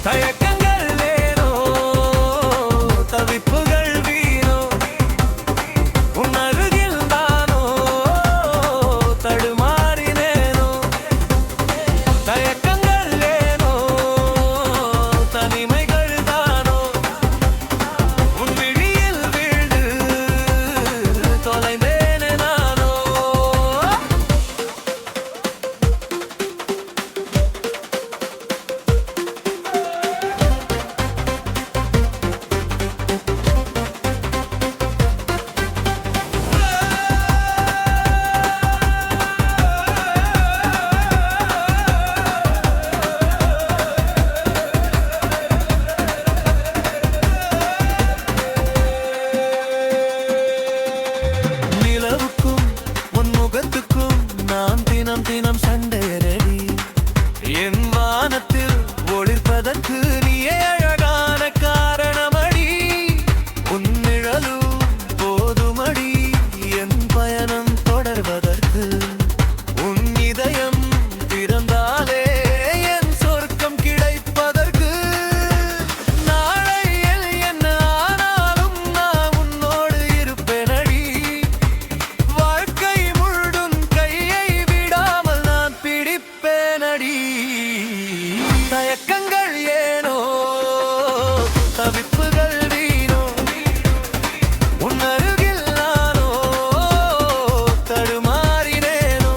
தயக்கங்கள் ஏனோ தவிப்புகள் வீணோ உன் அருகில் நானோ தடுமாறினேனோ தயக்கங்கள் ஏனோ தனிமைகள் தானோ உன் விழியில் வீழ்ந்து தொலைந்தேனே நானோ நிலவுக்கும் உன் முகத்துக்கும் நான் தினம் தினம் சண்டையரடி என் வானத்தில் ஒளிர்ப்பதற்கு நீயே அழகான காரணமடி உன் நிழலும் போதுமடி என் பயணம் தொடர்வதற்கு உன் இதயம் திறந்தாலே என் சொர்க்கம் கிடைப்பதற்கு நாளை என்ன ஆனாலும் நான் உன்னோடு இருப்பேனடி வாழ்க்கை முழுதும் கையை விடாமல் நான் பிடிப்பேனடி தயக்கங்கள் ஏனோ தவிப்புகள் வீணோ உன் அருகில் நானோ தடுமாறினேனோ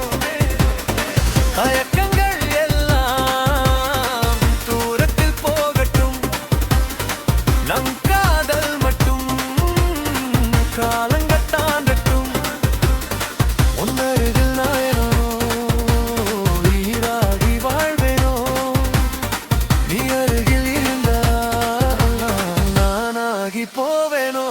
தயக்கங்கள் எல்லாம் தூரத்தில் போகட்டும் நம் காதல் மட்டும் காலங்கள் தாண்டட்டும் உன் அருகில் நாயனோ ஈராகி வாழ்வேனோ நீ அருகில் இருந்தால் நானாகி போவேனோ